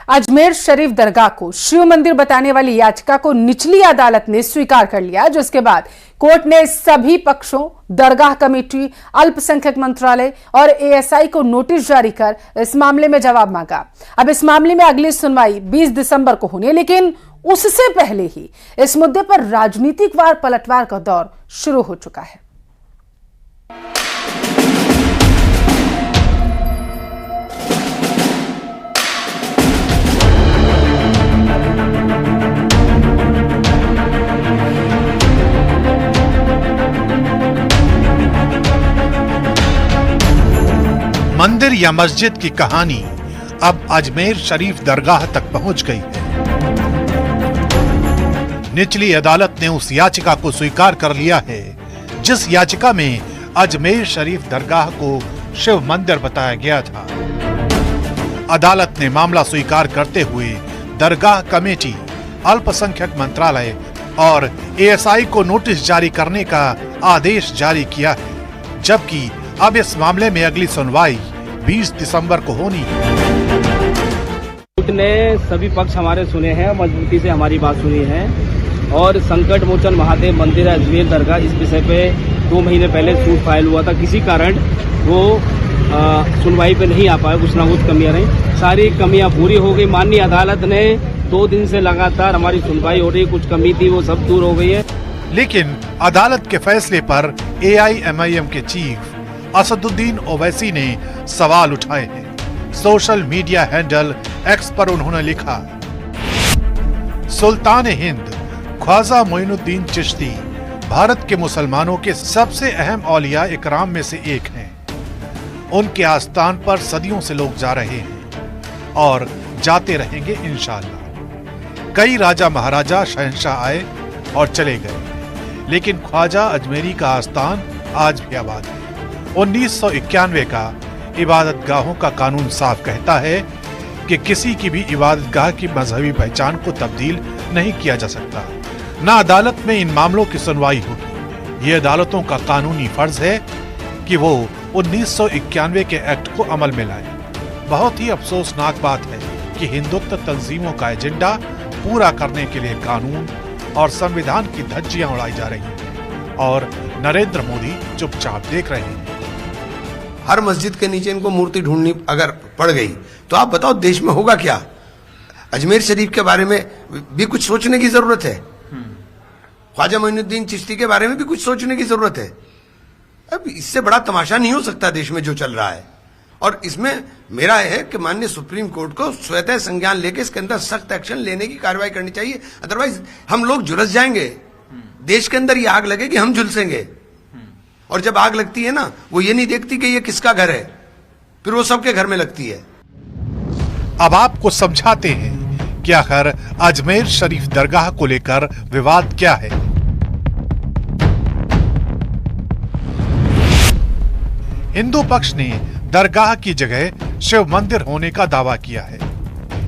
अजमेर शरीफ दरगाह को शिव मंदिर बताने वाली याचिका को निचली अदालत ने स्वीकार कर लिया, जिसके बाद कोर्ट ने सभी पक्षों, दरगाह कमेटी, अल्पसंख्यक मंत्रालय और एएसआई को नोटिस जारी कर इस मामले में जवाब मांगा। अब इस मामले में अगली सुनवाई 20 दिसंबर को होनी है, लेकिन उससे पहले ही इस मुद्दे पर राजनीतिक वार पलटवार का दौर शुरू हो चुका है। मंदिर या मस्जिद की कहानी अब अजमेर शरीफ दरगाह तक पहुंच गई है। निचली अदालत ने उस याचिका को स्वीकार कर लिया है जिस याचिका में अजमेर शरीफ दरगाह को शिव मंदिर बताया गया था। अदालत ने मामला स्वीकार करते हुए दरगाह कमेटी, अल्पसंख्यक मंत्रालय और एएसआई को नोटिस जारी करने का आदेश जारी किया है, जबकि अब इस मामले में अगली सुनवाई 20 दिसंबर को होनी है। कोर्ट ने सभी पक्ष हमारे सुने हैं, मजबूती से हमारी बात सुनी है और संकट मोचन महादेव मंदिर अजमेर दरगाह इस विषय पे 2 महीने पहले सूट फाइल हुआ था। किसी कारण वो सुनवाई पे नहीं आ पाए, कुछ ना कुछ कमियां रही, सारी कमियां पूरी हो गई। माननीय अदालत ने 2 दिन से लगातार हमारी सुनवाई हो रही, कुछ कमी थी वो सब दूर हो गई है। लेकिन अदालत के फैसले पर एआईएमआईएम के चीफ असदुद्दीन ओवैसी ने सवाल उठाए हैं। सोशल मीडिया हैंडल एक्स पर उन्होंने लिखा, सुल्तान हिंद ख्वाजा मोइनुद्दीन चिश्ती भारत के मुसलमानों के सबसे अहम औलिया इकराम में से एक हैं। उनके आस्थान पर सदियों से लोग जा रहे हैं और जाते रहेंगे इंशाअल्लाह। कई राजा महाराजा शहंशाह आए और चले गए, लेकिन ख्वाजा अजमेरी का आस्थान आज भी आबाद है। 1991 का इबादत गाहों का कानून साफ कहता है कि किसी की भी इबादत गाह की मजहबी पहचान को तब्दील नहीं किया जा सकता। न अदालत में इन मामलों की सुनवाई होगी। ये अदालतों का कानूनी फर्ज है कि वो 1991 के एक्ट को अमल में लाए। बहुत ही अफसोसनाक बात है कि हिंदुत्व तंजीमों का एजेंडा पूरा करने के लिए कानून और संविधान की धज्जियां उड़ाई जा रही हैं और नरेंद्र मोदी चुपचाप देख रहे हैं। हर मस्जिद के नीचे इनको मूर्ति ढूंढनी अगर पड़ गई तो आप बताओ देश में होगा क्या। अजमेर शरीफ के बारे में भी कुछ सोचने की जरूरत है, ख्वाजा मोइनुद्दीन चिश्ती के बारे में भी कुछ सोचने की जरूरत है। अब इससे बड़ा तमाशा नहीं हो सकता देश में जो चल रहा है। और इसमें मेरा है कि माननीय सुप्रीम कोर्ट को स्वतः संज्ञान लेके इसके अंदर सख्त एक्शन लेने की कार्रवाई करनी चाहिए। अदरवाइज हम लोग झुलस जाएंगे, देश के अंदर ये आग लगेगी, हम झुलसेंगे। और जब आग लगती है ना, वो ये नहीं देखती कि ये किसका घर है, फिर वो सबके घर में लगती है। अब आपको समझाते हैं कि आखिर अजमेर शरीफ दरगाह को लेकर विवाद क्या है। हिंदू पक्ष ने दरगाह की जगह शिव मंदिर होने का दावा किया है।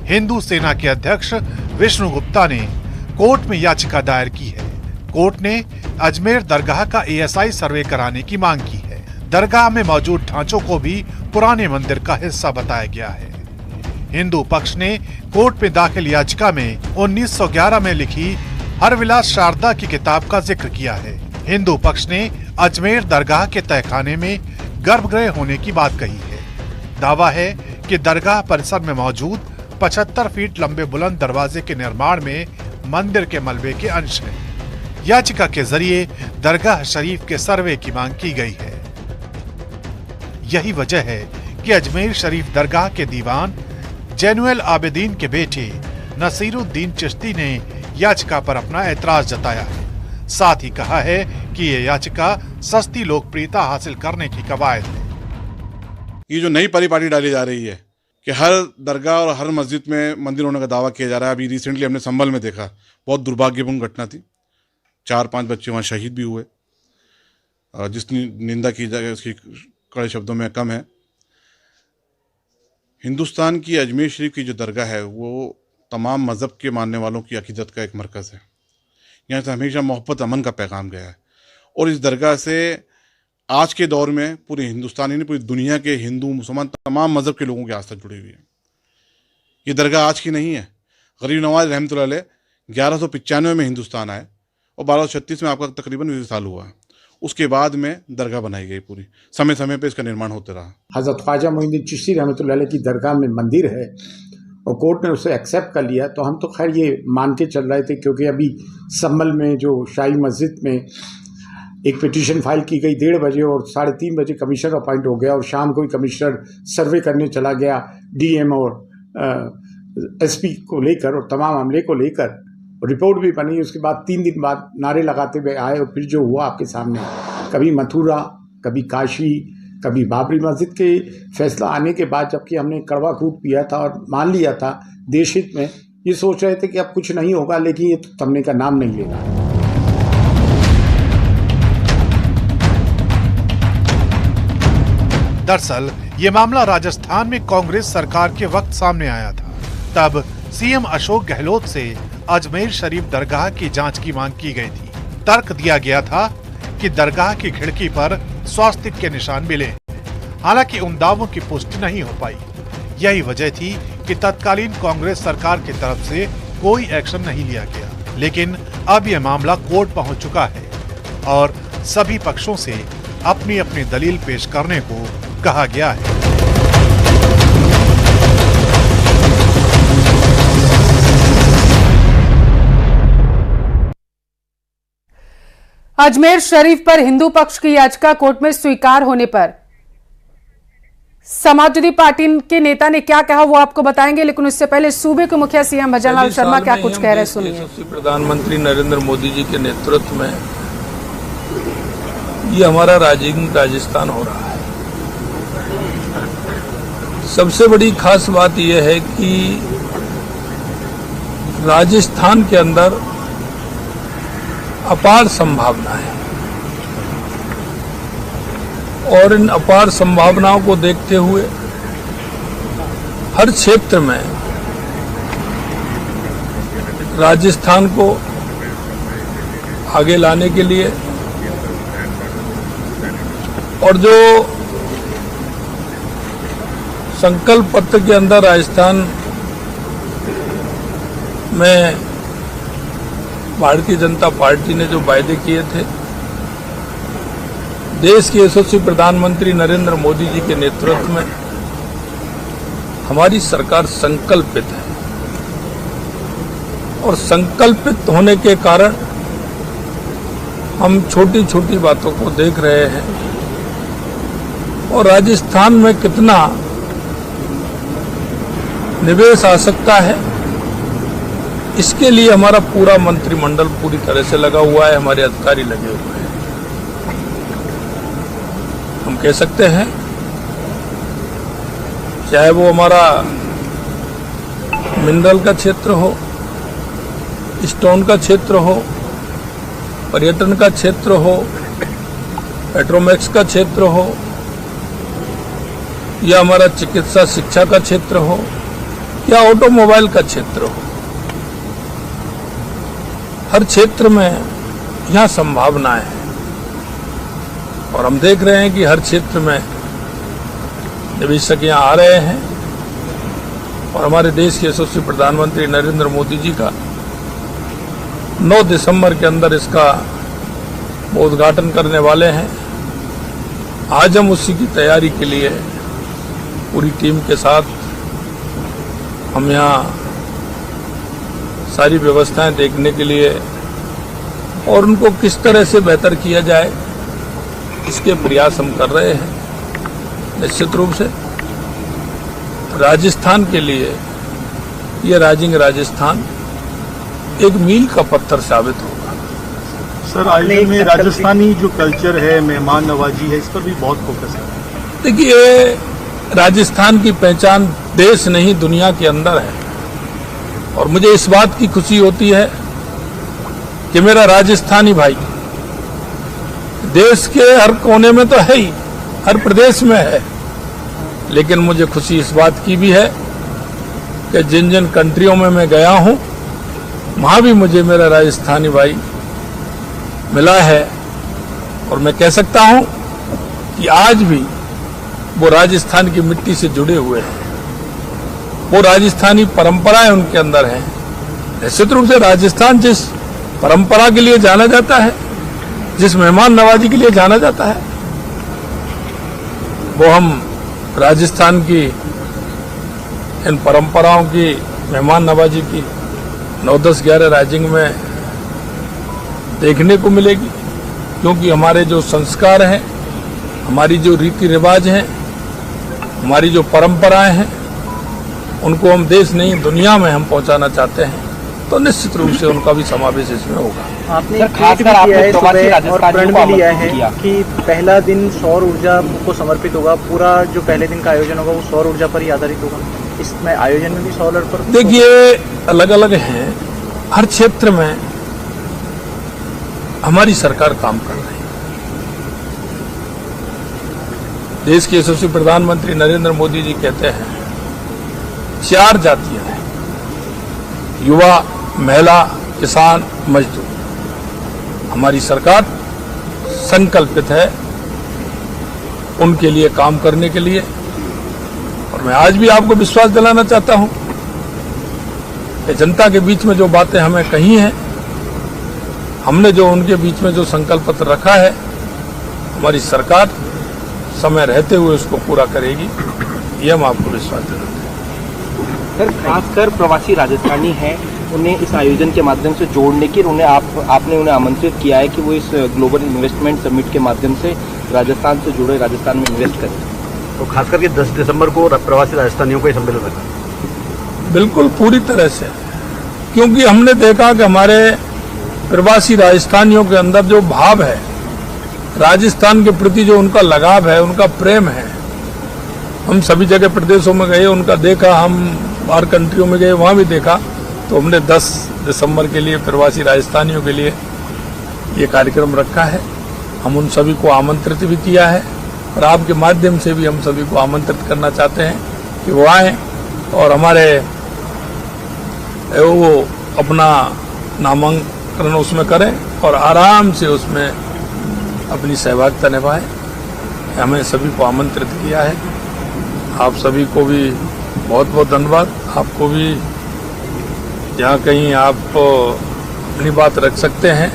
हिंदू सेना के अध्यक्ष विष्णु गुप्ता ने कोर्ट में याचिका दायर की है। कोर्ट ने अजमेर दरगाह का एएसआई सर्वे कराने की मांग की है। दरगाह में मौजूद ढांचों को भी पुराने मंदिर का हिस्सा बताया गया है। हिंदू पक्ष ने कोर्ट में दाखिल याचिका में 1911 में लिखी हरविलास शारदा की किताब का जिक्र किया है। हिंदू पक्ष ने अजमेर दरगाह के तहखाने में गर्भगृह होने की बात कही है। दावा है कि दरगाह परिसर में मौजूद 75 फीट लंबे बुलंद दरवाजे के निर्माण में मंदिर के मलबे के अंश हैं। याचिका के जरिए दरगाह शरीफ के सर्वे की मांग की गई है। यही वजह है कि अजमेर शरीफ दरगाह के दीवान जैनुल आबिदीन के बेटे नसीरुद्दीन चिश्ती ने याचिका पर अपना एतराज जताया है। साथ ही कहा है कि ये याचिका सस्ती लोकप्रियता हासिल करने की कवायद है। ये जो नई परिपाटी डाली जा रही है कि हर दरगाह और हर मस्जिद में मंदिर होने का दावा किया जा रहा है। अभी रिसेंटली हमने संभल में देखा, बहुत दुर्भाग्यपूर्ण घटना थी। 4-5 बच्चे वहाँ शहीद भी हुए। जिसकी निंदा की जाए उसकी कड़े शब्दों में कम है। हिंदुस्तान की अजमेर शरीफ की जो दरगाह है वो तमाम मज़हब के मानने वालों की अकीदत का एक मरकज़ है। यहाँ से हमेशा मोहब्बत अमन का पैगाम गया है और इस दरगाह से आज के दौर में पूरे हिंदुस्तान यानी पूरी दुनिया के हिंदू मुसलमान तमाम मज़हब के लोगों की आस्था जुड़ी हुई है। ये दरगाह आज की नहीं है। गरीब नवाज रहमतुल्लाह अलैह 1195 में हिंदुस्तान आए और 1236 में आपका तकरीबन 20 साल हुआ। उसके बाद में दरगाह बनाई गई, पूरी समय समय पे इसका निर्माण होता रहा। हज़रत ख्वाजा मोइनुद्दीन चिश्ती रहमतुल्लाह अलैह की दरगाह में मंदिर है और कोर्ट ने उसे एक्सेप्ट कर लिया, तो हम तो खैर ये मान के चल रहे थे, क्योंकि अभी सम्मल में जो शाही मस्जिद में एक पिटीशन फाइल की गई 1:30 बजे और 3:30 बजे कमिश्नर अपॉइंट हो गया और शाम को ही कमिश्नर सर्वे करने चला गया डीएम और एसपी को लेकर और तमाम अमले को लेकर, रिपोर्ट भी बनी। उसके बाद 3 दिन बाद नारे लगाते हुए आए और फिर जो हुआ आपके सामने, कभी मथुरा, कभी काशी, कभी बाबरी मस्जिद के फैसला आने के बाद, जबकि हमने कड़वा खूब पिया था और मान लिया था देश हित में, ये सोच रहे थे कि अब कुछ नहीं होगा, लेकिन ये थमने का नाम नहीं लेगा। दरअसल ये मामला राजस्थान में कांग्रेस सरकार के वक्त सामने आया था। तब सीएम अशोक गहलोत से अजमेर शरीफ दरगाह की जांच की मांग की गई थी। तर्क दिया गया था कि दरगाह की खिड़की पर स्वास्तिक के निशान मिले। हालांकि उन दावों की पुष्टि नहीं हो पाई। यही वजह थी कि तत्कालीन कांग्रेस सरकार की तरफ से कोई एक्शन नहीं लिया गया। लेकिन अब यह मामला कोर्ट पहुंच चुका है और सभी पक्षों से अपनी अपनी दलील पेश करने को कहा गया है। अजमेर शरीफ पर हिंदू पक्ष की याचिका कोर्ट में स्वीकार होने पर समाजवादी पार्टी के नेता ने क्या कहा वो आपको बताएंगे, लेकिन उससे पहले सूबे के मुखिया सीएम भजनलाल शर्मा क्या कुछ कह रहे सुनिए। प्रधानमंत्री नरेंद्र मोदी जी के नेतृत्व में ये हमारा राजस्थान हो रहा है। सबसे बड़ी खास बात यह है कि राजस्थान के अंदर अपार संभावना है और इन अपार संभावनाओं को देखते हुए हर क्षेत्र में राजस्थान को आगे लाने के लिए और जो संकल्प पत्र के अंदर राजस्थान में भारतीय जनता पार्टी ने जो वायदे किए थे, देश के यशस्वी प्रधानमंत्री नरेंद्र मोदी जी के नेतृत्व में हमारी सरकार संकल्पित है और संकल्पित होने के कारण हम छोटी छोटी बातों को देख रहे हैं और राजस्थान में कितना निवेश आ सकता है, इसके लिए हमारा पूरा मंत्रिमंडल पूरी तरह से लगा हुआ है, हमारे अधिकारी लगे हुए हैं। हम कह सकते हैं चाहे वो हमारा मिनरल का क्षेत्र हो, स्टोन का क्षेत्र हो, पर्यटन का क्षेत्र हो, पेट्रोमैक्स का क्षेत्र हो या हमारा चिकित्सा शिक्षा का क्षेत्र हो या ऑटोमोबाइल का क्षेत्र हो, हर क्षेत्र में यहाँ संभावनाएं हैं और हम देख रहे हैं कि हर क्षेत्र में निवेशक यहाँ आ रहे हैं और हमारे देश के यशस्वी प्रधानमंत्री नरेंद्र मोदी जी का 9 दिसंबर के अंदर इसका उद्घाटन करने वाले हैं। आज हम उसी की तैयारी के लिए पूरी टीम के साथ हम यहाँ सारी व्यवस्थाएं देखने के लिए और उनको किस तरह से बेहतर किया जाए इसके प्रयास हम कर रहे हैं। निश्चित रूप से राजस्थान के लिए ये राइजिंग राजस्थान एक मील का पत्थर साबित होगा। सर, आयोजन में राजस्थानी जो कल्चर है, मेहमान नवाजी है, इस पर भी बहुत फोकस है। देखिए, राजस्थान की पहचान देश नहीं दुनिया के अंदर है और मुझे इस बात की खुशी होती है कि मेरा राजस्थानी भाई देश के हर कोने में तो है ही, हर प्रदेश में है, लेकिन मुझे खुशी इस बात की भी है कि जिन जिन कंट्रियों में मैं गया हूं वहां भी मुझे मेरा राजस्थानी भाई मिला है और मैं कह सकता हूं कि आज भी वो राजस्थान की मिट्टी से जुड़े हुए हैं। वो राजस्थानी परंपराएं उनके अंदर हैं। निश्चित रूप से राजस्थान जिस परंपरा के लिए जाना जाता है, जिस मेहमान नवाजी के लिए जाना जाता है, वो हम राजस्थान की इन परंपराओं की मेहमान नवाजी की 9, 10, 11 राइजिंग में देखने को मिलेगी। क्योंकि हमारे जो संस्कार हैं, हमारी जो रीति रिवाज हैं, हमारी जो परंपराएं हैं, उनको हम देश नहीं दुनिया में हम पहुंचाना चाहते हैं, तो निश्चित रूप से उनका भी समावेश इसमें होगा। आपने खासकर आपने प्रवासी राजस्थानियों को लिया है कि पहला दिन सौर ऊर्जा को समर्पित होगा, पूरा जो पहले दिन का आयोजन होगा वो सौर ऊर्जा पर ही आधारित होगा। इसमें आयोजन में भी सोलर पर देखिए अलग अलग हैं, हर क्षेत्र में हमारी सरकार काम कर रही है। देश के यशस्वी प्रधानमंत्री नरेंद्र मोदी जी कहते हैं 4 जातियां हैं, युवा, महिला, किसान, मजदूर। हमारी सरकार संकल्पित है उनके लिए काम करने के लिए। और मैं आज भी आपको विश्वास दिलाना चाहता हूं कि जनता के बीच में जो बातें हमें कही हैं, हमने जो उनके बीच में जो संकल्प पत्र रखा है, हमारी सरकार समय रहते हुए उसको पूरा करेगी, ये हम आपको विश्वास दिलाते हैं। सर, खासकर प्रवासी राजस्थानी हैं, उन्हें इस आयोजन के माध्यम से जोड़ने की आपने उन्हें आमंत्रित किया है कि वो इस ग्लोबल इन्वेस्टमेंट समिट के माध्यम से राजस्थान से जुड़े, राजस्थान में इन्वेस्ट करें। तो खास करके 10 दिसंबर को प्रवासी राजस्थानियों को सम्मेलन रखा। बिल्कुल पूरी तरह से, क्योंकि हमने देखा कि हमारे प्रवासी राजस्थानियों के अंदर जो भाव है, राजस्थान के प्रति जो उनका लगाव है, उनका प्रेम है। हम सभी जगह प्रदेशों में गए, उनका देखा, हम बाहर कंट्रियों में गए, वहां भी देखा। तो हमने 10 दिसंबर के लिए प्रवासी राजस्थानियों के लिए ये कार्यक्रम रखा है। हम उन सभी को आमंत्रित भी किया है और आपके माध्यम से भी हम सभी को आमंत्रित करना चाहते हैं कि वो आएँ और हमारे वो अपना नामांकन उसमें करें और आराम से उसमें अपनी सहभागिता निभाएं। हमें सभी को आमंत्रित किया है। आप सभी को भी बहुत बहुत धन्यवाद। आपको भी जहाँ कहीं आप अपनी बात रख सकते हैं,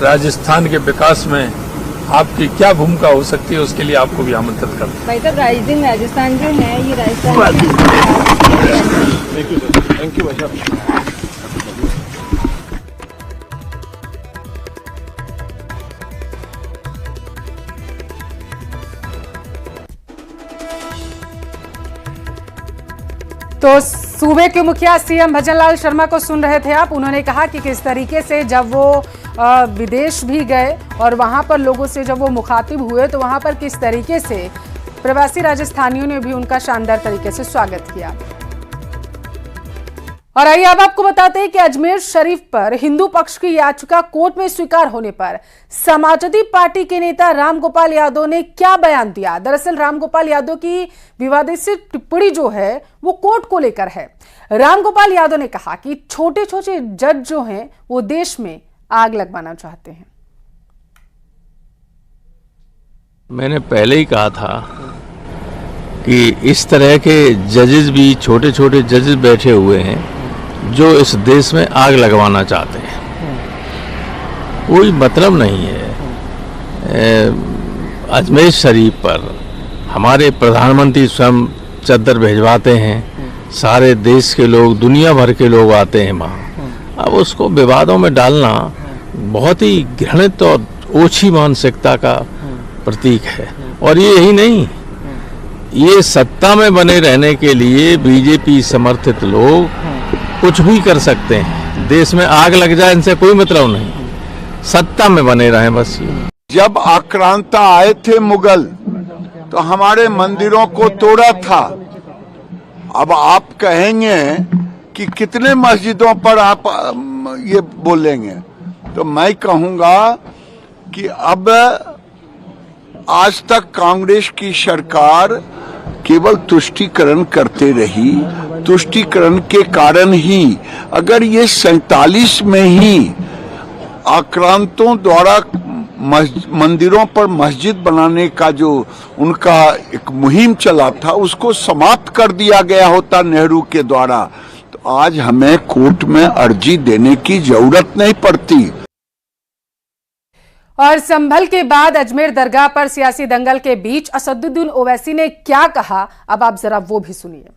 राजस्थान के विकास में आपकी क्या भूमिका हो सकती है, उसके लिए आपको भी आमंत्रित करते हैं। भाई साहब, राइजिंग राजस्थान जो है, ये राजस्थान थैंक यू भाई साहब। तो सूबे के मुखिया सीएम भजनलाल शर्मा को सुन रहे थे आप। उन्होंने कहा कि किस तरीके से जब वो विदेश भी गए और वहां पर लोगों से जब वो मुखातिब हुए, तो वहां पर किस तरीके से प्रवासी राजस्थानियों ने भी उनका शानदार तरीके से स्वागत किया। और आइए अब आपको बताते हैं कि अजमेर शरीफ पर हिंदू पक्ष की याचिका कोर्ट में स्वीकार होने पर समाजवादी पार्टी के नेता रामगोपाल यादव ने क्या बयान दिया। दरअसल रामगोपाल यादव की विवादित टिप्पणी जो है वो कोर्ट को लेकर है। रामगोपाल यादव ने कहा कि छोटे छोटे जज जो हैं वो देश में आग लगवाना चाहते हैं। मैंने पहले ही कहा था कि इस तरह के जजेस भी, छोटे छोटे जजेस बैठे हुए हैं जो इस देश में आग लगवाना चाहते हैं। कोई मतलब नहीं है। अजमेर शरीफ पर हमारे प्रधानमंत्री स्वयं चद्दर भिजवाते हैं, सारे देश के लोग, दुनिया भर के लोग आते हैं वहाँ। अब उसको विवादों में डालना बहुत ही घृणित और ओछी मानसिकता का प्रतीक है। और ये यही नहीं, ये सत्ता में बने रहने के लिए बीजेपी समर्थित लोग कुछ भी कर सकते हैं। देश में आग लग जाए इनसे कोई मतलब नहीं, सत्ता में बने रहें बस। जब आक्रांता आए थे मुगल तो हमारे मंदिरों को तोड़ा था। अब आप कहेंगे कि कितने मस्जिदों पर आप ये बोलेंगे, तो मैं कहूंगा कि अब आज तक कांग्रेस की सरकार केवल तुष्टीकरण करते रही। तुष्टीकरण के कारण ही अगर ये 47 में ही आक्रांतों द्वारा मंदिरों पर मस्जिद बनाने का जो उनका एक मुहिम चला था उसको समाप्त कर दिया गया होता नेहरू के द्वारा, तो आज हमें कोर्ट में अर्जी देने की जरूरत नहीं पड़ती। और संभल के बाद अजमेर दरगाह पर सियासी दंगल के बीच असदुद्दीन ओवैसी ने क्या कहा, अब आप जरा वो भी सुनिए।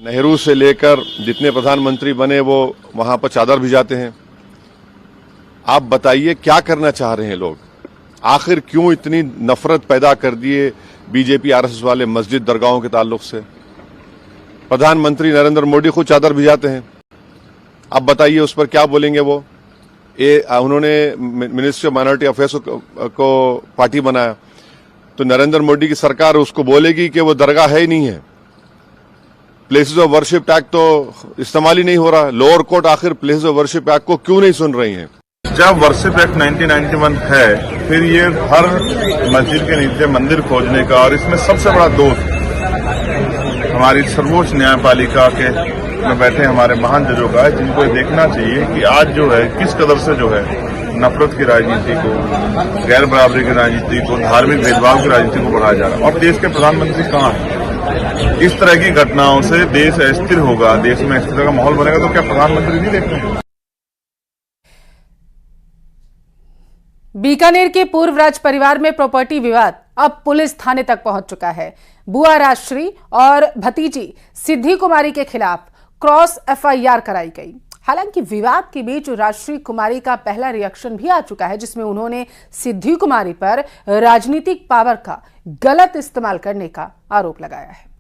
नेहरू से लेकर जितने प्रधानमंत्री बने वो वहां पर चादर भिजाते हैं। आप बताइए क्या करना चाह रहे हैं लोग? आखिर क्यों इतनी नफरत पैदा कर दिए बीजेपी आरएसएस वाले मस्जिद दरगाहों के ताल्लुक से? प्रधानमंत्री नरेंद्र मोदी खुद चादर भिजाते हैं। अब बताइए उस पर क्या बोलेंगे वो? उन्होंने मिनिस्ट्री ऑफ माइनॉरिटी अफेयर्स को पार्टी बनाया, तो नरेंद्र मोदी की सरकार उसको बोलेगी कि वो दरगाह है ही नहीं है। प्लेसेस ऑफ वर्शिप एक्ट तो इस्तेमाल ही नहीं हो रहा। लोअर कोर्ट आखिर प्लेसेस ऑफ वर्शिप एक्ट को क्यों नहीं सुन रही है? जब वर्शिप एक्ट 1991 है, फिर ये हर मस्जिद के नीचे मंदिर खोजने का, और इसमें सबसे बड़ा दोष हमारी सर्वोच्च न्यायपालिका के में बैठे हमारे महान जजों का है, जिनको ये देखना चाहिए कि आज जो है किस कदर से जो है नफरत की राजनीति को, गैर बराबरी की राजनीति को, धार्मिक भेदभाव की राजनीति को बढ़ाया जा रहा है। और देश के प्रधानमंत्री कहाँ हैं? इस तरह की घटनाओं से देश अस्थिर होगा, देश में स्थिरता का माहौल बनेगा, तो क्या प्रधानमंत्री नहीं देख रहे हैं? बीकानेर के पूर्व राज परिवार में प्रॉपर्टी विवाद अब पुलिस थाने तक पहुंच चुका है। बुआ राजश्री और भतीजी सिद्धि कुमारी के खिलाफ क्रॉस एफआईआर कराई गई। हालांकि विवाद के बीच राजश्री कुमारी का पहला रिएक्शन भी आ चुका है, जिसमें उन्होंने सिद्धि कुमारी पर राजनीतिक पावर का गलत इस्तेमाल करने का आरोप लगाया है।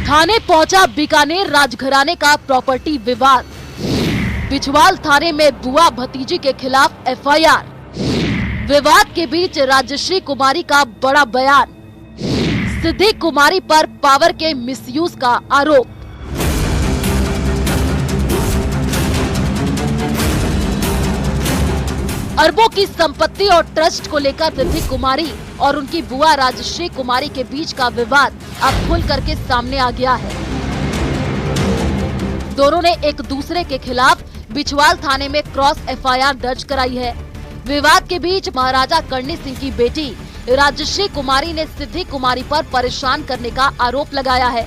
थाने पहुंचा बीकानेर राजघराने का प्रॉपर्टी विवाद। बिछवाल थाने में बुआ भतीजी के खिलाफ एफआईआर। विवाद के बीच राजश्री कुमारी का बड़ा बयान। सिद्धि कुमारी पर पावर के मिसयूज का आरोप। अरबों की संपत्ति और ट्रस्ट को लेकर सिद्धि कुमारी और उनकी बुआ राजश्री कुमारी के बीच का विवाद अब खुल करके सामने आ गया है। दोनों ने एक दूसरे के खिलाफ बिछवाल थाने में क्रॉस एफआईआर दर्ज कराई है। विवाद के बीच महाराजा करणी सिंह की बेटी राजश्री कुमारी ने सिद्धि कुमारी पर परेशान करने का आरोप लगाया है।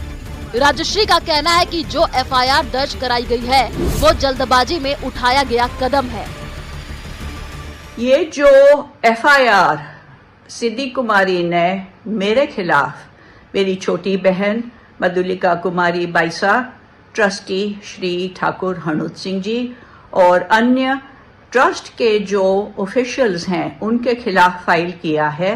राजश्री का कहना है कि जो एफआईआर दर्ज कराई गई है वो जल्दबाजी में उठाया गया कदम है। ये जो एफआईआर सिद्धि कुमारी ने मेरे खिलाफ, मेरी छोटी बहन मधुलिका कुमारी बाइसा, ट्रस्टी श्री ठाकुर हनुत सिंह जी और अन्य ट्रस्ट के जो ऑफिशियल्स हैं उनके खिलाफ फाइल किया है,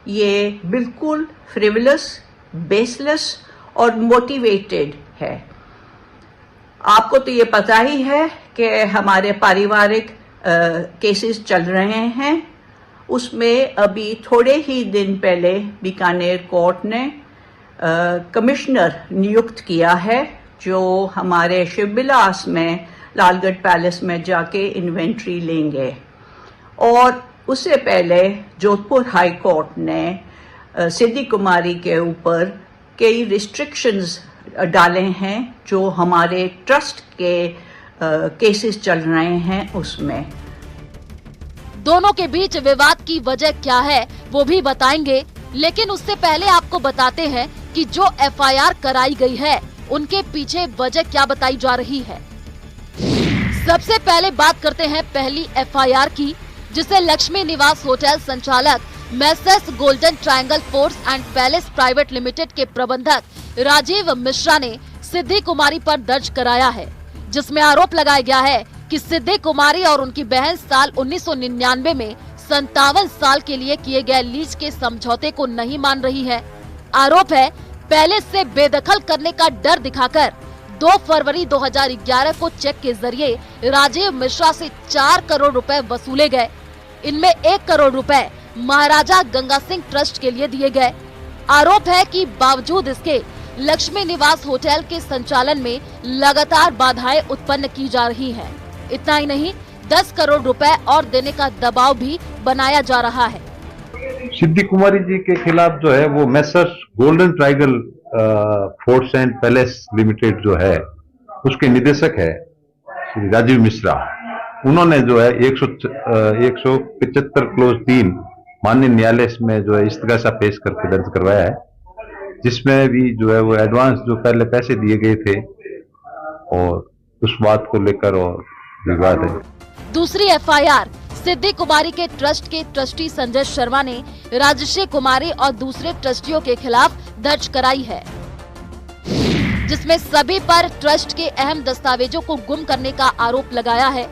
ये बिल्कुल फ्रिवलस, बेसलेस और मोटिवेटेड है। आपको तो ये पता ही है कि हमारे पारिवारिक केसेस चल रहे हैं। उसमें अभी थोड़े ही दिन पहले बीकानेर कोर्ट ने कमिश्नर नियुक्त किया है, जो हमारे शिवबिलास में लालगढ़ पैलेस में जाके इन्वेंट्री लेंगे। और उससे पहले जोधपुर हाई कोर्ट ने सिद्धि कुमारी के ऊपर कई रिस्ट्रिक्शंस डाले हैं, जो हमारे ट्रस्ट के केसेस चल रहे हैं उसमें। दोनों के बीच विवाद की वजह क्या है वो भी बताएंगे, लेकिन उससे पहले आपको बताते हैं कि जो एफआईआर कराई गई है उनके पीछे वजह क्या बताई जा रही है। सबसे पहले बात करते हैं पहली एफआईआर की, जिसे लक्ष्मी निवास होटल संचालक messrs golden triangle forts and palace private limited के प्रबंधक राजीव मिश्रा ने सिद्धि कुमारी पर दर्ज कराया है, जिसमें आरोप लगाया गया है कि सिद्धि कुमारी और उनकी बहन साल 1999 में 57 साल के लिए किए गए लीज के समझौते को नहीं मान रही है। आरोप है पैलेस से बेदखल करने का डर दिखाकर 2 फरवरी 2011 को चेक के जरिए राजीव मिश्रा से 4 करोड़ रुपए वसूले गए। इनमें 1 करोड़ रुपए महाराजा गंगा सिंह ट्रस्ट के लिए दिए गए। आरोप है कि बावजूद इसके लक्ष्मी निवास होटल के संचालन में लगातार बाधाएं उत्पन्न की जा रही हैं। इतना ही नहीं, 10 करोड़ रुपए और देने का दबाव भी बनाया जा रहा है। सिद्धि कुमारी जी के खिलाफ जो है वो Messrs golden triangle forts and palace limited जो है उसके निदेशक है श्री राजीव मिश्रा, उन्होंने जो है 175 क्लोज 3 माननीय न्यायालय में जो है इस्तीगासा पेश करके दर्ज करवाया है, जिसमें भी जो है वो एडवांस जो पहले पैसे दिए गए थे और उस बात को लेकर और विवाद है। दूसरी एफआईआर सिद्धि कुमारी के ट्रस्ट के ट्रस्टी संजय शर्मा ने राजश्री कुमारी और दूसरे ट्रस्टियों के खिलाफ दर्ज कराई है, जिसमें सभी पर ट्रस्ट के अहम दस्तावेजों को गुम करने का आरोप लगाया है।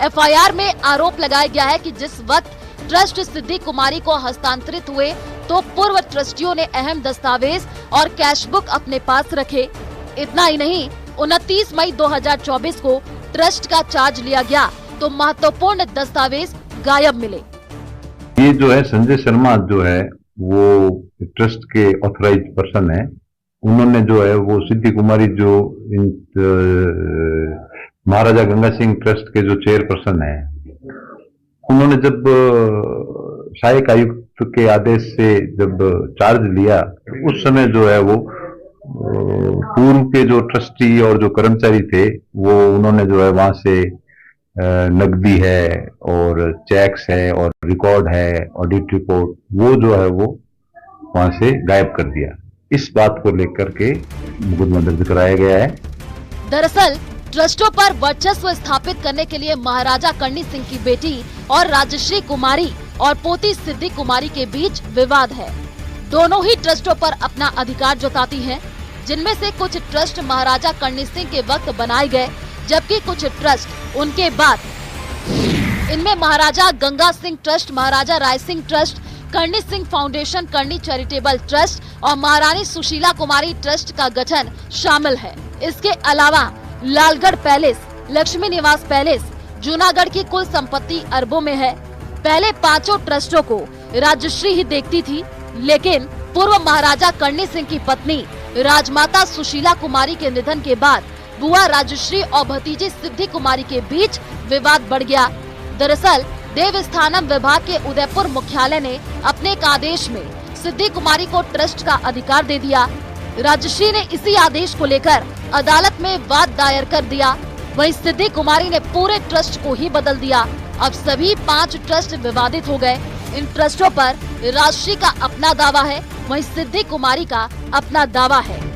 एफआईआर में आरोप लगाया गया है कि जिस वक्त ट्रस्ट सिद्धि कुमारी को हस्तांतरित हुए तो पूर्व ट्रस्टियों ने अहम दस्तावेज और कैश बुक अपने पास रखे। इतना ही नहीं, 29 मई 2024 को ट्रस्ट का चार्ज लिया गया तो महत्वपूर्ण दस्तावेज गायब मिले। ये जो है संजय शर्मा जो है वो ट्रस्ट के ऑथराइज पर्सन है, उन्होंने जो है वो सिद्धि कुमारी जो महाराजा गंगा सिंह ट्रस्ट के जो चेयरपर्सन है, उन्होंने जब सहायक आयुक्त के आदेश से जब चार्ज लिया उस समय जो है वो पूर्व के जो ट्रस्टी और जो कर्मचारी थे वो उन्होंने जो है वहां से नकदी है और चेक्स है और रिकॉर्ड है, ऑडिट रिपोर्ट, वो जो है वो वहां से गायब कर दिया। इस बात को लेकर के मुकदमा दर्ज कराया गया है। दरअसल ट्रस्टों पर वर्चस्व स्थापित करने के लिए महाराजा कर्णी सिंह की बेटी और राजश्री कुमारी और पोती सिद्धि कुमारी के बीच विवाद है। दोनों ही ट्रस्टों पर अपना अधिकार जताती हैं, जिनमें से कुछ ट्रस्ट महाराजा कर्णी सिंह के वक्त बनाए गए, जबकि कुछ ट्रस्ट उनके बाद। इनमें Maharaja Ganga Singh trust, Maharaja Rai Singh trust, Karni Singh foundation, Karni charitable trust और महारानी सुशीला कुमारी ट्रस्ट का गठन शामिल है। इसके अलावा लालगढ़ पैलेस, लक्ष्मी निवास पैलेस, जूनागढ़ की कुल संपत्ति अरबों में है। पहले पांचों ट्रस्टों को राजश्री ही देखती थी, लेकिन पूर्व महाराजा कर्णी सिंह की पत्नी राजमाता सुशीला कुमारी के निधन के बाद बुआ राजश्री और भतीजी सिद्धि कुमारी के बीच विवाद बढ़ गया। दरअसल देवस्थानम विभाग के उदयपुर मुख्यालय ने अपने एक आदेश में सिद्धि कुमारी को ट्रस्ट का अधिकार दे दिया। राजश्री ने इसी आदेश को लेकर अदालत में वाद दायर कर दिया। वहीं सिद्धि कुमारी ने पूरे ट्रस्ट को ही बदल दिया। अब सभी 5 ट्रस्ट विवादित हो गए। इन ट्रस्टों पर राजश्री का अपना दावा है, वहीं सिद्धि कुमारी का अपना दावा है।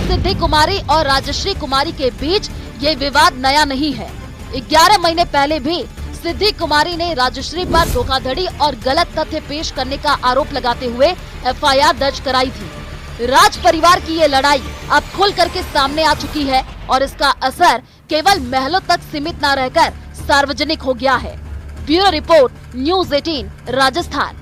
सिद्धि कुमारी और राजश्री कुमारी के बीच ये विवाद नया नहीं है। 11 महीने पहले भी सिद्धि कुमारी ने राजश्री पर धोखाधड़ी और गलत तथ्य पेश करने का आरोप लगाते हुए एफआईआर दर्ज कराई थी। राज परिवार की ये लड़ाई अब खुल करके सामने आ चुकी है और इसका असर केवल महलों तक सीमित न रहकर सार्वजनिक हो गया है। Bureau report, news 18 Rajasthan.